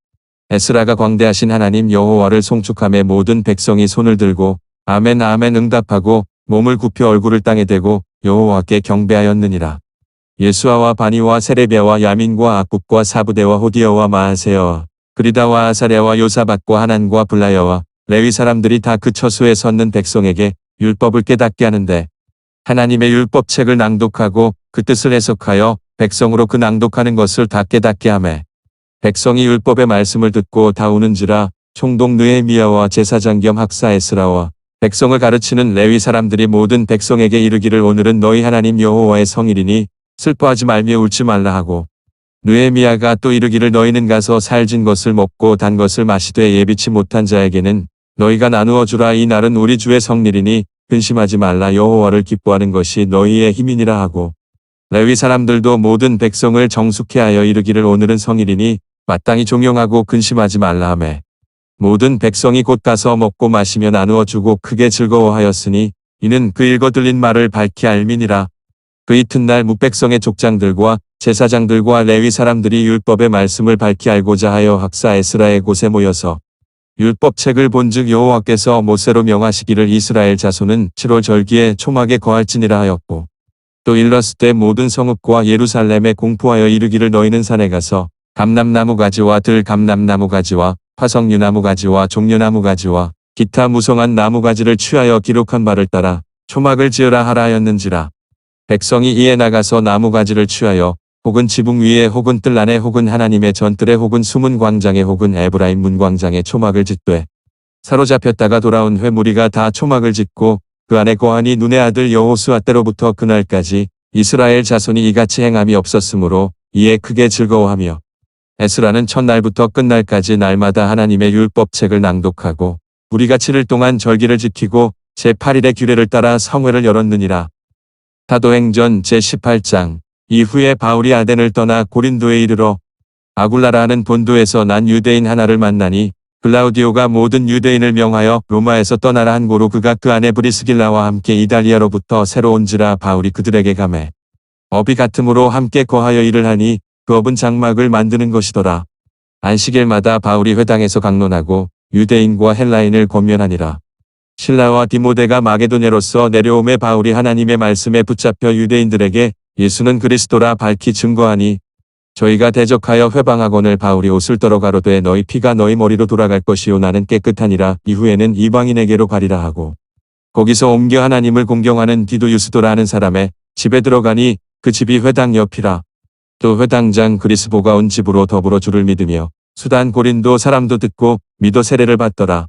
에스라가 광대하신 하나님 여호와를 송축하며 모든 백성이 손을 들고 아멘 아멘 응답하고 몸을 굽혀 얼굴을 땅에 대고 여호와께 경배하였느니라. 예수아와 바니와 세레비아와 야민과 악굽과 사부대와 호디여와 마하세여와 그리다와 아사랴와 요사밧과 하난과 블라여와 레위 사람들이 다 그 처소에 섰는 백성에게 율법을 깨닫게 하는데 하나님의 율법책을 낭독하고 그 뜻을 해석하여 백성으로 그 낭독하는 것을 다 깨닫게 하매 백성이 율법의 말씀을 듣고 다 우는지라. 총독 느헤미야와 제사장 겸 학사 에스라와 백성을 가르치는 레위 사람들이 모든 백성에게 이르기를 오늘은 너희 하나님 여호와의 성일이니 슬퍼하지 말며 울지 말라 하고 느헤미야가 또 이르기를 너희는 가서 살진 것을 먹고 단 것을 마시되 예비치 못한 자에게는 너희가 나누어 주라. 이 날은 우리 주의 성일이니 근심하지 말라. 여호와를 기뻐하는 것이 너희의 힘이니라 하고 레위 사람들도 모든 백성을 정숙해 하여 이르기를 오늘은 성일이니 마땅히 종용하고 근심하지 말라 하매 모든 백성이 곧 가서 먹고 마시며 나누어 주고 크게 즐거워하였으니 이는 그 읽어 들린 말을 밝히 알미니라. 그 이튿날 뭇백성의 족장들과 제사장들과 레위 사람들이 율법의 말씀을 밝히 알고자 하여 학사 에스라의 곳에 모여서 율법책을 본즉 여호와께서 모세로 명하시기를 이스라엘 자손은 7월 절기에 초막에 거할지니라 하였고 또 일렀을 때 모든 성읍과 예루살렘에 공포하여 이르기를 너희는 산에 가서 감람나무 가지와 들감람나무 가지와 화석류나무 가지와 종려나무 가지와 기타 무성한 나무 가지를 취하여 기록한 바를 따라 초막을 지으라 하라 하였는지라. 백성이 이에 나가서 나무 가지를 취하여 혹은 지붕 위에 혹은 뜰 안에 혹은 하나님의 전뜰에 혹은 수문 광장에 혹은 에브라임 문 광장에 초막을 짓되 사로잡혔다가 돌아온 후에 무리가 다 초막을 짓고 그 안에 거하니 눈의 아들 여호수아 때로부터 그날까지 이스라엘 자손이 이같이 행함이 없었으므로 이에 크게 즐거워하며 에스라는 첫날부터 끝날까지 날마다 하나님의 율법책을 낭독하고 우리가 7일 동안 절기를 지키고 제8일의 규례를 따라 성회를 열었느니라. 사도행전 제18장. 이후에 바울이 아덴을 떠나 고린도에 이르러 아굴라라는 본도에서 난 유대인 하나를 만나니 글라우디오가 모든 유대인을 명하여 로마에서 떠나라 한 고로 그가 그 안에 브리스길라와 함께 이달리아로부터 새로 온지라. 바울이 그들에게 가매 업이 같음으로 함께 거하여 일을 하니 그 업은 장막을 만드는 것이더라. 안식일마다 바울이 회당에서 강론하고 유대인과 헬라인을 권면하니라. 실라와 디모데가 마게도냐로서 내려오매 바울이 하나님의 말씀에 붙잡혀 유대인들에게 예수는 그리스도라 밝히 증거하니 저희가 대적하여 회방하거늘 바울이 옷을 떨어 가로되 너희 피가 너희 머리로 돌아갈 것이요 나는 깨끗하니라. 이후에는 이방인에게로 가리라 하고 거기서 옮겨 하나님을 공경하는 디도 유스도라 하는 사람의 집에 들어가니 그 집이 회당 옆이라. 또 회당장 그리스보가 온 집으로 더불어 주를 믿으며 수단 고린도 사람도 듣고 믿어 세례를 받더라.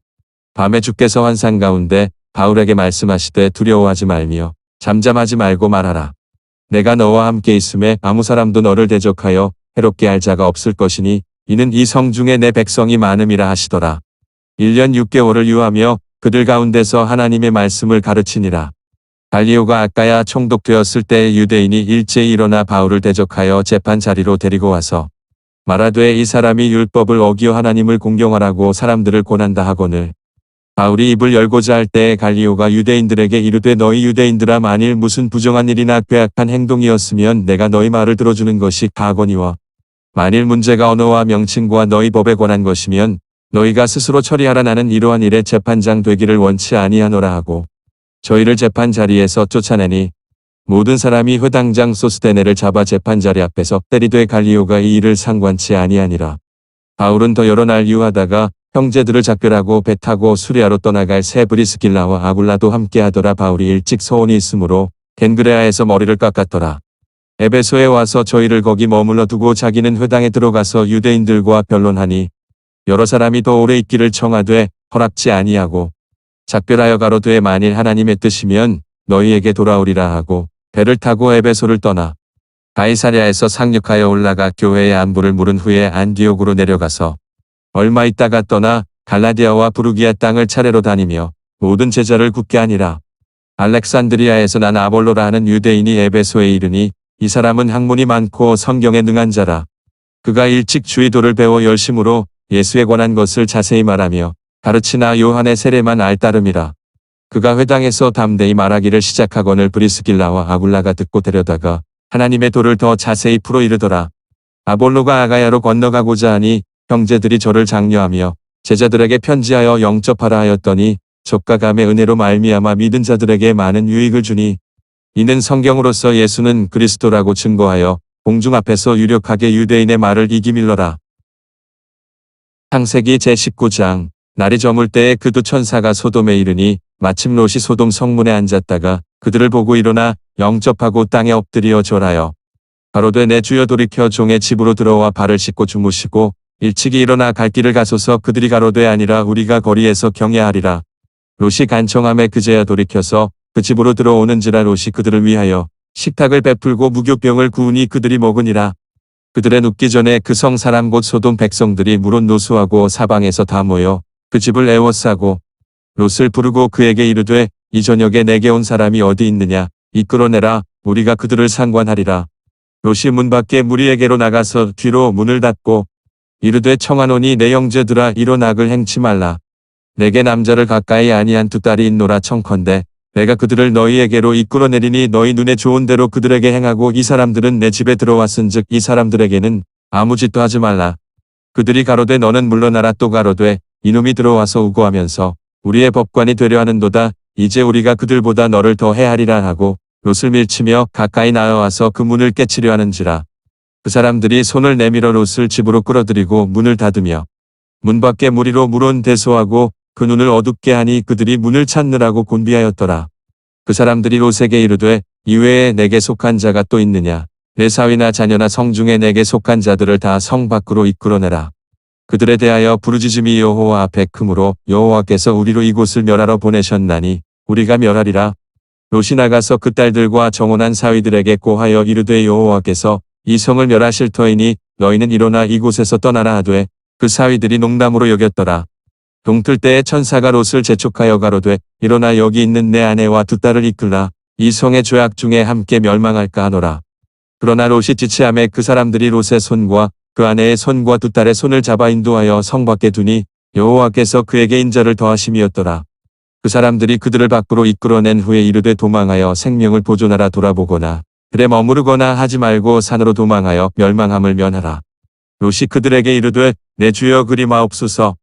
밤에 주께서 환상 가운데 바울에게 말씀하시되 두려워하지 말며 잠잠하지 말고 말하라. 내가 너와 함께 있음에 아무 사람도 너를 대적하여 해롭게 할 자가 없을 것이니 이는 이 성중에 내 백성이 많음이라 하시더라. 1년 6개월을 유하며 그들 가운데서 하나님의 말씀을 가르치니라. 갈리오가 아까야 총독되었을 때 유대인이 일제히 일어나 바울을 대적하여 재판 자리로 데리고 와서 말하되 이 사람이 율법을 어기어 하나님을 공경하라고 사람들을 권한다 하거늘 바울이 입을 열고자 할 때에 갈리오가 유대인들에게 이르되 너희 유대인들아 만일 무슨 부정한 일이나 괴악한 행동이었으면 내가 너희 말을 들어주는 것이 가거니와 만일 문제가 언어와 명칭과 너희 법에 관한 것이면 너희가 스스로 처리하라. 나는 이러한 일에 재판장 되기를 원치 아니하노라 하고 저희를 재판 자리에서 쫓아내니 모든 사람이 회당장 소스데네를 잡아 재판 자리 앞에서 때리되 갈리오가 이 일을 상관치 아니하니라. 바울은 더 여러 날 유하다가 형제들을 작별하고 배 타고 수리아로 떠나갈 새 브리스길라와 아굴라도 함께하더라. 바울이 일찍 서원이 있으므로 겐그레아에서 머리를 깎았더라. 에베소에 와서 저희를 거기 머물러 두고 자기는 회당에 들어가서 유대인들과 변론하니 여러 사람이 더 오래 있기를 청하되 허락지 아니하고 작별하여 가로되 만일 하나님의 뜻이면 너희에게 돌아오리라 하고 배를 타고 에베소를 떠나 가이사랴에서 상륙하여 올라가 교회의 안부를 물은 후에 안디옥으로 내려가서 얼마 있다가 떠나 갈라디아와 부르기아 땅을 차례로 다니며 모든 제자를 굳게 하니라. 알렉산드리아에서 난 아볼로라 하는 유대인이 에베소에 이르니 이 사람은 학문이 많고 성경에 능한 자라. 그가 일찍 주의도를 배워 열심으로 예수에 관한 것을 자세히 말하며 가르치나 요한의 세례만 알따름이라. 그가 회당에서 담대히 말하기를 시작하거늘 브리스길라와 아굴라가 듣고 데려다가 하나님의 도를 더 자세히 풀어 이르더라. 아볼로가 아가야로 건너가고자 하니 형제들이 저를 장려하며 제자들에게 편지하여 영접하라 하였더니 적과감의 은혜로 말미암아 믿은 자들에게 많은 유익을 주니 이는 성경으로서 예수는 그리스도라고 증거하여 공중 앞에서 유력하게 유대인의 말을 이기밀러라. 창세기 제19장. 날이 저물 때에 그 두 천사가 소돔에 이르니 마침 롯이 소돔 성문에 앉았다가 그들을 보고 일어나 영접하고 땅에 엎드려 절하여 가로되 내 주여 돌이켜 종의 집으로 들어와 발을 씻고 주무시고 일찍이 일어나 갈 길을 가소서. 그들이 가로되 아니라 우리가 거리에서 경외하리라. 롯이 간청함에 그제야 돌이켜서 그 집으로 들어오는지라. 롯이 그들을 위하여 식탁을 베풀고 무교병을 구우니 그들이 먹으니라. 그들의 눕기 전에 그 성 사람 곧 소돔 백성들이 물론 노수하고 사방에서 다 모여 그 집을 애워싸고 롯을 부르고 그에게 이르되 이 저녁에 내게 온 사람이 어디 있느냐 이끌어내라. 우리가 그들을 상관하리라. 롯이 문 밖에 무리에게로 나가서 뒤로 문을 닫고 이르되 청하노니 내 형제들아 이런 악을 행치 말라. 내게 남자를 가까이 아니한 두 딸이 있노라. 청컨대 내가 그들을 너희에게로 이끌어내리니 너희 눈에 좋은 대로 그들에게 행하고 이 사람들은 내 집에 들어왔은즉 이 사람들에게는 아무 짓도 하지 말라. 그들이 가로되 너는 물러나라. 또 가로되 이놈이 들어와서 우고하면서 우리의 법관이 되려 하는도다. 이제 우리가 그들보다 너를 더 해하리라 하고 롯을 밀치며 가까이 나아와서 그 문을 깨치려 하는지라. 그 사람들이 손을 내밀어 롯을 집으로 끌어들이고 문을 닫으며 문 밖에 무리로 물론 대소하고 그 눈을 어둡게 하니 그들이 문을 찾느라고 곤비하였더라. 그 사람들이 롯에게 이르되 이외에 내게 속한 자가 또 있느냐. 내 사위나 자녀나 성 중에 내게 속한 자들을 다 성 밖으로 이끌어내라. 그들에 대하여 부르짖음이 여호와 앞에 크므로 여호와께서 우리로 이곳을 멸하러 보내셨나니 우리가 멸하리라. 롯이 나가서 그 딸들과 정혼한 사위들에게 고하여 이르되 여호와께서 이 성을 멸하실 터이니 너희는 일어나 이곳에서 떠나라 하되 그 사위들이 농담으로 여겼더라. 동틀 때에 천사가 롯을 재촉하여 가로되 일어나 여기 있는 내 아내와 두 딸을 이끌라. 이 성의 죄악 중에 함께 멸망할까 하노라. 그러나 롯이 지체함에 그 사람들이 롯의 손과 그 아내의 손과 두 딸의 손을 잡아 인도하여 성 밖에 두니 여호와께서 그에게 인자를 더하심이었더라. 그 사람들이 그들을 밖으로 이끌어낸 후에 이르되 도망하여 생명을 보존하라. 돌아보거나 들에 머무르거나 하지 말고 산으로 도망하여 멸망함을 면하라. 롯이 그들에게 이르되 내 주여 그리마옵소서.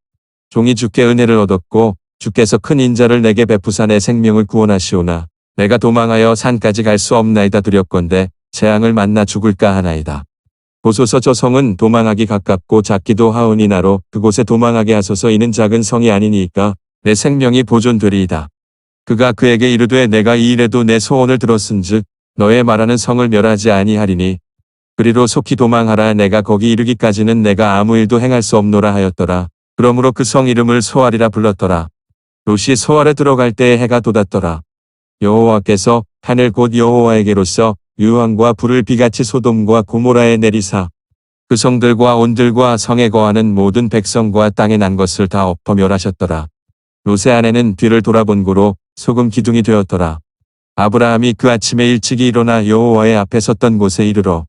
종이 주께 은혜를 얻었고 주께서 큰 인자를 내게 베푸사 내 생명을 구원하시오나 내가 도망하여 산까지 갈 수 없나이다. 두렵건대 재앙을 만나 죽을까 하나이다. 보소서 저 성은 도망하기 가깝고 작기도 하오니 나로 그곳에 도망하게 하소서. 이는 작은 성이 아니니까 내 생명이 보존되리이다. 그가 그에게 이르되 내가 이 일에도 내 소원을 들었은즉 너의 말하는 성을 멸하지 아니하리니 그리로 속히 도망하라. 내가 거기 이르기까지는 내가 아무 일도 행할 수 없노라 하였더라. 그러므로 그 성 이름을 소알이라 불렀더라. 롯이 소알에 들어갈 때에 해가 돋았더라. 여호와께서 하늘 곧 여호와에게로서 유황과 불을 비같이 소돔과 고모라에 내리사 그 성들과 온들과 성에 거하는 모든 백성과 땅에 난 것을 다 엎어 멸하셨더라. 롯의 아내는 뒤를 돌아본 고로 소금 기둥이 되었더라. 아브라함이 그 아침에 일찍이 일어나 여호와의 앞에 섰던 곳에 이르러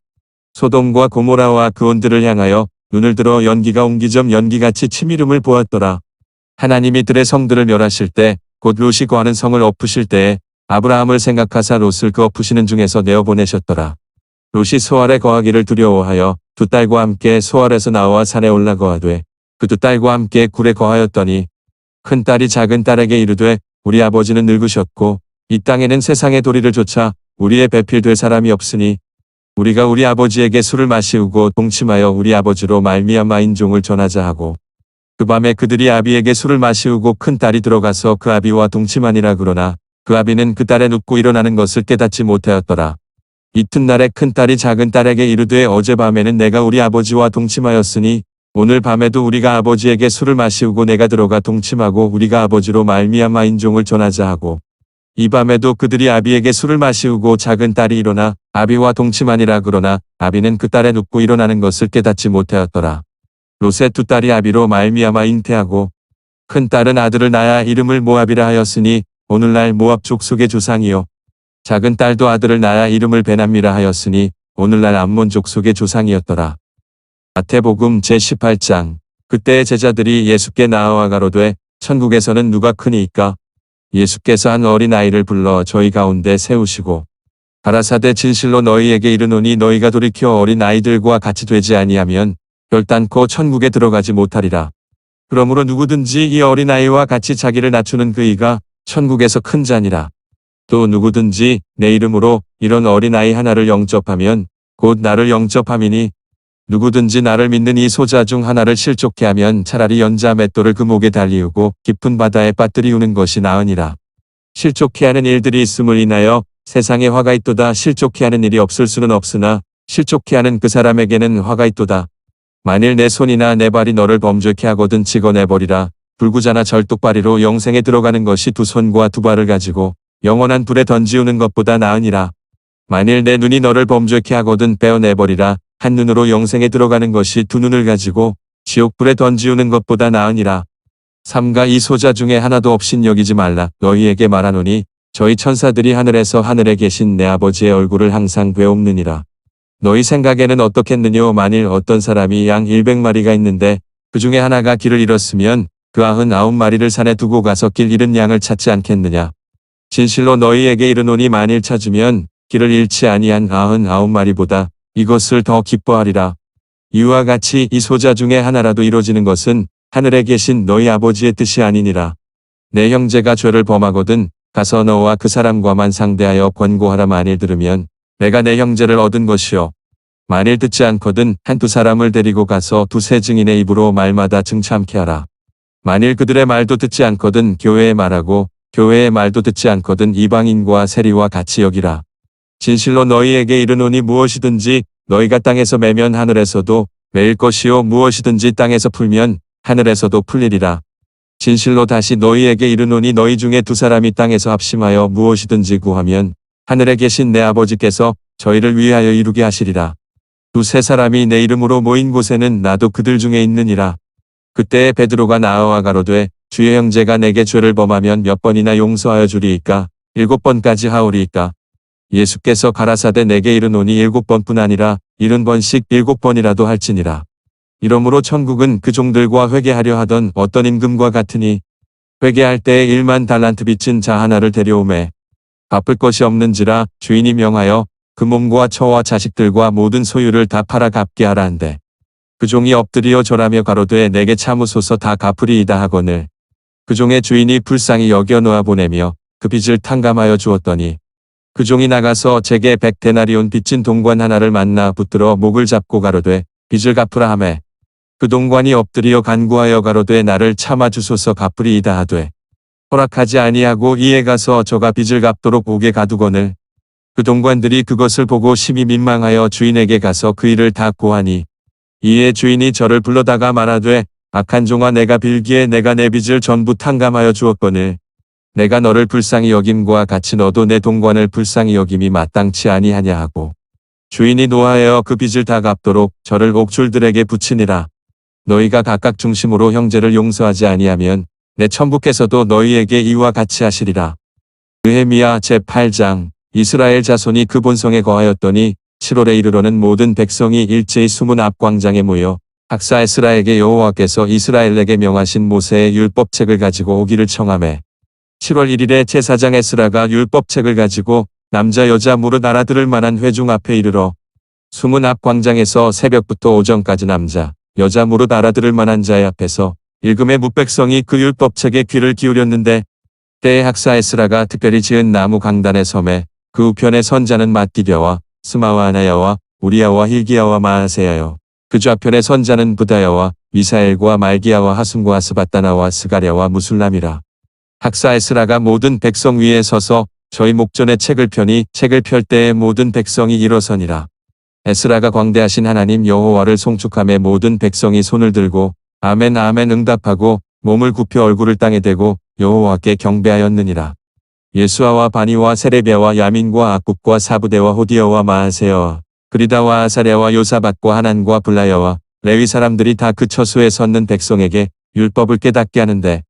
소돔과 고모라와 그 온들을 향하여 눈을 들어 연기가 옹기점 연기같이 치미름을 보았더라. 하나님이 들의 성들을 멸하실 때 곧 롯이 거하는 성을 엎으실 때에 아브라함을 생각하사 롯을 그 엎으시는 중에서 내어보내셨더라. 롯이 소알에 거하기를 두려워하여 두 딸과 함께 소알에서 나와 산에 올라 거하되 그 두 딸과 함께 굴에 거하였더니 큰 딸이 작은 딸에게 이르되 우리 아버지는 늙으셨고 이 땅에는 세상의 도리를 좇아 우리의 배필될 사람이 없으니 우리가 우리 아버지에게 술을 마시우고 동침하여 우리 아버지로 말미암아 인종을 전하자 하고 그 밤에 그들이 아비에게 술을 마시우고 큰 딸이 들어가서 그 아비와 동침하니라. 그러나 그 아비는 그 딸의 눕고 일어나는 것을 깨닫지 못하였더라. 이튿날에 큰 딸이 작은 딸에게 이르되 어젯밤에는 내가 우리 아버지와 동침하였으니 오늘 밤에도 우리가 아버지에게 술을 마시우고 내가 들어가 동침하고 우리가 아버지로 말미암아 인종을 전하자 하고 이 밤에도 그들이 아비에게 술을 마시우고 작은 딸이 일어나 아비와 동침하니라. 그러나 아비는 그 딸의 눕고 일어나는 것을 깨닫지 못하였더라. 롯의 두 딸이 아비로 말미암아 잉태하고 큰 딸은 아들을 낳아 이름을 모압이라 하였으니 오늘날 모압 족속의 조상이요 작은 딸도 아들을 낳아 이름을 베남이라 하였으니 오늘날 암몬 족속의 조상이었더라. 마태복음 제18장. 그때의 제자들이 예수께 나아와 가로되 천국에서는 누가 크니이까? 예수께서 한 어린아이를 불러 저희 가운데 세우시고 가라사대 진실로 너희에게 이르노니 너희가 돌이켜 어린아이들과 같이 되지 아니하면 결단코 천국에 들어가지 못하리라. 그러므로 누구든지 이 어린아이와 같이 자기를 낮추는 그이가 천국에서 큰 자니라. 또 누구든지 내 이름으로 이런 어린아이 하나를 영접하면 곧 나를 영접함이니 누구든지 나를 믿는 이 소자 중 하나를 실족케 하면 차라리 연자 맷돌을 그 목에 달리우고 깊은 바다에 빠뜨리우는 것이 나으니라. 실족케 하는 일들이 있음을 인하여 세상에 화가 있도다. 실족케 하는 일이 없을 수는 없으나 실족케 하는 그 사람에게는 화가 있도다. 만일 내 손이나 내 발이 너를 범죄케 하거든 찍어내버리라. 불구자나 절뚝발이로 영생에 들어가는 것이 두 손과 두 발을 가지고 영원한 불에 던지우는 것보다 나으니라. 만일 내 눈이 너를 범죄케 하거든 빼어내버리라. 한 눈으로 영생에 들어가는 것이 두 눈을 가지고 지옥불에 던지우는 것보다 나으니라. 삼가 이 소자 중에 하나도 없인 여기지 말라. 너희에게 말하노니 저희 천사들이 하늘에 계신 내 아버지의 얼굴을 항상 뵈옵느니라. 너희 생각에는 어떻겠느뇨? 만일 어떤 사람이 양 100마리가 있는데 그 중에 하나가 길을 잃었으면 그 99마리를 산에 두고 가서 길 잃은 양을 찾지 않겠느냐? 진실로 너희에게 이르노니 만일 찾으면 길을 잃지 아니한 99마리보다 이것을 더 기뻐하리라. 이와 같이 이 소자 중에 하나라도 이루어지는 것은 하늘에 계신 너희 아버지의 뜻이 아니니라. 내 형제가 죄를 범하거든 가서 너와 그 사람과만 상대하여 권고하라. 만일 들으면 내가 내 형제를 얻은 것이요. 만일 듣지 않거든 한두 사람을 데리고 가서 두세 증인의 입으로 말마다 증참케 하라. 만일 그들의 말도 듣지 않거든 교회에 말하고 교회의 말도 듣지 않거든 이방인과 세리와 같이 여기라. 진실로 너희에게 이르노니 무엇이든지 너희가 땅에서 매면 하늘에서도 매일 것이요 무엇이든지 땅에서 풀면 하늘에서도 풀리리라. 진실로 다시 너희에게 이르노니 너희 중에 두 사람이 땅에서 합심하여 무엇이든지 구하면 하늘에 계신 내 아버지께서 저희를 위하여 이루게 하시리라. 두세 사람이 내 이름으로 모인 곳에는 나도 그들 중에 있느니라. 그때에 베드로가 나아와 가로되 주의 형제가 내게 죄를 범하면 몇 번이나 용서하여 주리이까 7번까지 하오리이까. 예수께서 가라사대 내게 이르노니 7번뿐 아니라 70번씩 7번이라도 할지니라. 이러므로 천국은 그 종들과 회개하려 하던 어떤 임금과 같으니 회개할 때에 1만 달란트 빚진 자 하나를 데려오매 갚을 것이 없는지라 주인이 명하여 그 몸과 처와 자식들과 모든 소유를 다 팔아 갚게 하라 한대. 그 종이 엎드리어 절하며 가로되 내게 참으소서 다 갚으리이다 하거늘 그 종의 주인이 불쌍히 여겨 놓아 보내며 그 빚을 탕감하여 주었더니 그 종이 나가서 제게 100데나리온 빚진 동관 하나를 만나 붙들어 목을 잡고 가로되 빚을 갚으라 하매 그 동관이 엎드리어 간구하여 가로되 나를 참아 주소서 갚으리이다 하되 허락하지 아니하고 이에 가서 저가 빚을 갚도록 옥에 가두거늘 그 동관들이 그것을 보고 심히 민망하여 주인에게 가서 그 일을 다 고하니 이에 주인이 저를 불러다가 말하되 악한 종아 내가 빌기에 내가 내 빚을 전부 탕감하여 주었거늘 내가 너를 불쌍히 여김과 같이 너도 내 동관을 불쌍히 여김이 마땅치 아니하냐 하고 주인이 노하여 그 빚을 다 갚도록 저를 옥졸들에게 붙이니라. 너희가 각각 중심으로 형제를 용서하지 아니하면 내 천부께서도 너희에게 이와 같이 하시리라. 느헤미야 제8장 이스라엘 자손이 그 본성에 거하였더니 7월에 이르러는 모든 백성이 일제히 수문 앞 광장에 모여 학사 에스라에게 여호와께서 이스라엘에게 명하신 모세의 율법책을 가지고 오기를 청하매 7월 1일에 제사장 에스라가 율법책을 가지고 남자 여자 무릇 알아들을 만한 회중 앞에 이르러 수문 앞 광장에서 새벽부터 오전까지 남자 여자 무릇 알아들을 만한 자의 앞에서 읽음의 뭇백성이 그 율법책에 귀를 기울였는데 때에 학사 에스라가 특별히 지은 나무 강단의 섬에 그 우편에 선자는 맏디벼와 스마와 아나야와 우리야와 힐기야와 마아세야요. 그 좌편에 선자는 부다야와 미사엘과 말기야와 하숨과 스바다나와 스가랴와 무술람이라. 학사 에스라가 모든 백성 위에 서서 저희 목전에 책을 펴니 책을 펼 때에 모든 백성이 일어서니라. 에스라가 광대하신 하나님 여호와를 송축하며 모든 백성이 손을 들고 아멘 아멘 응답하고 몸을 굽혀 얼굴을 땅에 대고 여호와께 경배하였느니라. 예수아와 바니와 세레비아와 야민과 악굽과 사부대와 호디어와 마아세야와 그리다와 아사랴와 요사밧과 하난과 블라야와 레위 사람들이 다 그 처소에 섰는 백성에게 율법을 깨닫게 하는데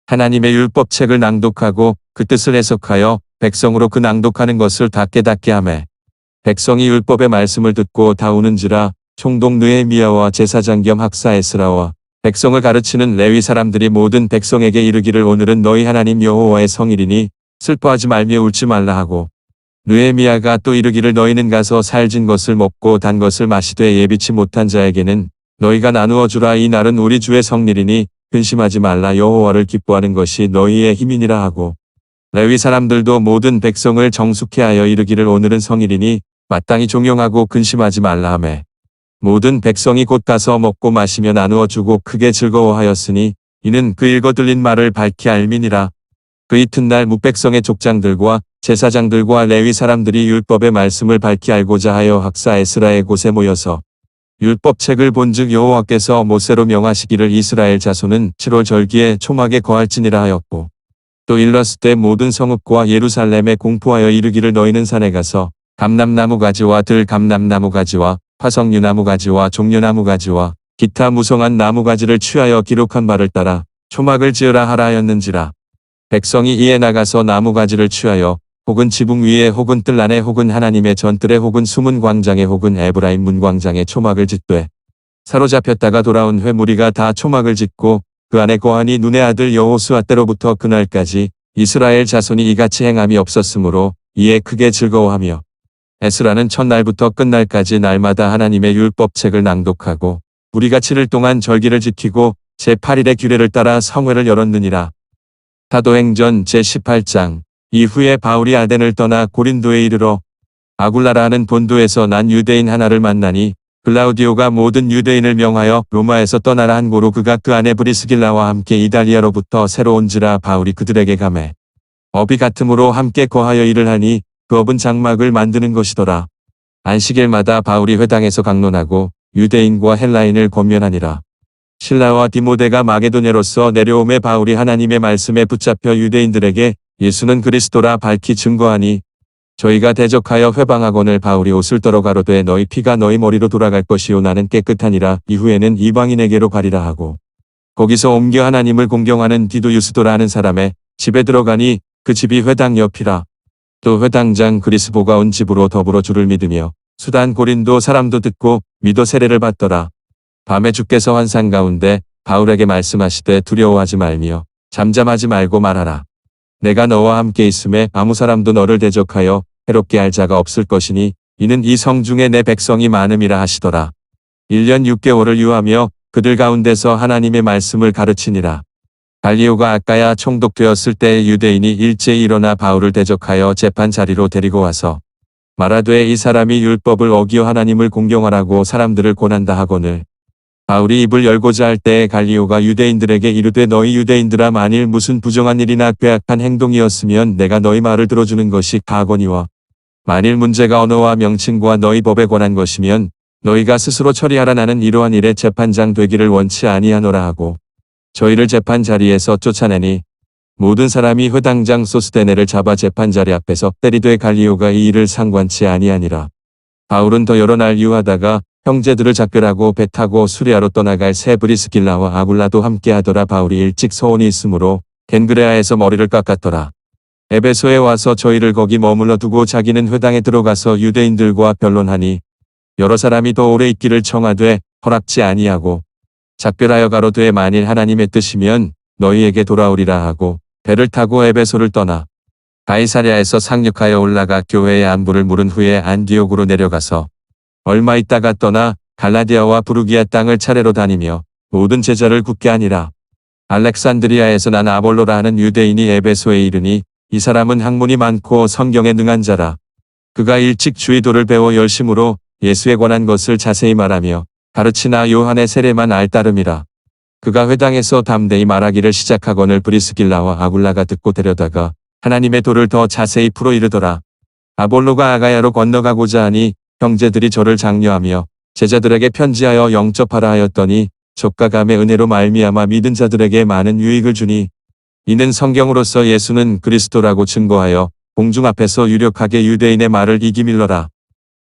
하나님의 율법책을 낭독하고 그 뜻을 해석하여 백성으로 그 낭독하는 것을 다 깨닫게 하매 백성이 율법의 말씀을 듣고 다 우는지라. 총독 느헤미야와 제사장 겸 학사 에스라와 백성을 가르치는 레위 사람들이 모든 백성에게 이르기를 오늘은 너희 하나님 여호와의 성일이니 슬퍼하지 말며 울지 말라 하고 느헤미야가 또 이르기를 너희는 가서 살진 것을 먹고 단 것을 마시되 예비치 못한 자에게는 너희가 나누어 주라. 이 날은 우리 주의 성일이니 근심하지 말라. 여호와를 기뻐하는 것이 너희의 힘이니라 하고 레위 사람들도 모든 백성을 정숙해 하여 이르기를 오늘은 성일이니 마땅히 종용하고 근심하지 말라 하매 모든 백성이 곧 가서 먹고 마시며 나누어 주고 크게 즐거워하였으니 이는 그 읽어 들린 말을 밝히 알미니라. 그 이튿날 뭇백성의 족장들과 제사장들과 레위 사람들이 율법의 말씀을 밝히 알고자 하여 학사 에스라의 곳에 모여서 율법책을 본즉 여호와께서 모세로 명하시기를 이스라엘 자손은 7월 절기에 초막에 거할지니라 하였고 또 일렀을 때 모든 성읍과 예루살렘에 공포하여 이르기를 너희는 산에 가서 감람나무 가지와 들 감람나무 가지와 화석류나무 가지와 종려나무 가지와 기타 무성한 나무 가지를 취하여 기록한 바를 따라 초막을 지으라 하라 하였는지라. 백성이 이에 나가서 나무 가지를 취하여 혹은 지붕 위에 혹은 뜰 안에 혹은 하나님의 전뜰에 혹은 수문 광장에 혹은 에브라임 문광장에 초막을 짓되 사로잡혔다가 돌아온 회무리가 다 초막을 짓고 그 안에 거하니 눈의 아들 여호수아 때로부터 그날까지 이스라엘 자손이 이같이 행함이 없었으므로 이에 크게 즐거워하며 에스라는 첫날부터 끝날까지 날마다 하나님의 율법책을 낭독하고 우리가 7일 동안 절기를 지키고 제8일의 규례를 따라 성회를 열었느니라. 사도행전 제18장 이후에 바울이 아덴을 떠나 고린도에 이르러 아굴라라 하는 본도에서 난 유대인 하나를 만나니 글라우디오가 모든 유대인을 명하여 로마에서 떠나라 한 고로 그가 그 아내 브리스길라와 함께 이달리아로부터 새로 온지라. 바울이 그들에게 가매 업이 같음으로 함께 거하여 일을 하니 그 업은 장막을 만드는 것이더라. 안식일마다 바울이 회당에서 강론하고 유대인과 헬라인을 권면하니라. 실라와 디모데가 마게도냐로서 내려오매 바울이 하나님의 말씀에 붙잡혀 유대인들에게 예수는 그리스도라 밝히 증거하니 저희가 대적하여 회방하거늘 바울이 옷을 떨어 가로되 너희 피가 너희 머리로 돌아갈 것이요 나는 깨끗하니라. 이후에는 이방인에게로 가리라 하고 거기서 옮겨 하나님을 공경하는 디도 유스도라 하는 사람의 집에 들어가니 그 집이 회당 옆이라. 또 회당장 그리스보가 온 집으로 더불어 주를 믿으며 수단 고린도 사람도 듣고 믿어 세례를 받더라. 밤에 주께서 환상 가운데 바울에게 말씀하시되 두려워하지 말며 잠잠하지 말고 말하라. 내가 너와 함께 있음에 아무 사람도 너를 대적하여 해롭게 할 자가 없을 것이니 이는 이 성 중에 내 백성이 많음이라 하시더라. 1년 6개월을 유하며 그들 가운데서 하나님의 말씀을 가르치니라. 갈리오가 아까야 총독되었을 때 유대인이 일제히 일어나 바울을 대적하여 재판 자리로 데리고 와서 말하되 이 사람이 율법을 어기어 하나님을 공경하라고 사람들을 권한다 하거늘 바울이 입을 열고자 할 때에 갈리오가 유대인들에게 이르되 너희 유대인들아 만일 무슨 부정한 일이나 괴악한 행동이었으면 내가 너희 말을 들어주는 것이 가하거니와 만일 문제가 언어와 명칭과 너희 법에 관한 것이면 너희가 스스로 처리하라. 나는 이러한 일에 재판장 되기를 원치 아니하노라 하고 저희를 재판 자리에서 쫓아내니 모든 사람이 회당장 소스데네를 잡아 재판 자리 앞에서 때리되 갈리오가 이 일을 상관치 아니하니라. 바울은 더 여러 날 유하다가 형제들을 작별하고 배 타고 수리아로 떠나갈 새 브리스길라와 아굴라도 함께하더라. 바울이 일찍 서원이 있으므로 겐그레아에서 머리를 깎았더라. 에베소에 와서 저희를 거기 머물러 두고 자기는 회당에 들어가서 유대인들과 변론하니 여러 사람이 더 오래 있기를 청하되 허락지 아니하고 작별하여 가로되 만일 하나님의 뜻이면 너희에게 돌아오리라 하고 배를 타고 에베소를 떠나 가이사랴에서 상륙하여 올라가 교회의 안부를 물은 후에 안디옥으로 내려가서 얼마 있다가 떠나 갈라디아와 부르기아 땅을 차례로 다니며 모든 제자를 굳게 하니라. 알렉산드리아에서 난 아볼로라 하는 유대인이 에베소에 이르니 이 사람은 학문이 많고 성경에 능한 자라. 그가 일찍 주의도를 배워 열심으로 예수에 관한 것을 자세히 말하며 가르치나 요한의 세례만 알 따름이라. 그가 회당에서 담대히 말하기를 시작하거늘 브리스길라와 아굴라가 듣고 데려다가 하나님의 도를 더 자세히 풀어 이르더라. 아볼로가 아가야로 건너가고자 하니 형제들이 저를 장려하며 제자들에게 편지하여 영접하라 하였더니 적과감의 은혜로 말미암아 믿은 자들에게 많은 유익을 주니 이는 성경으로서 예수는 그리스도라고 증거하여 공중 앞에서 유력하게 유대인의 말을 이기밀러라.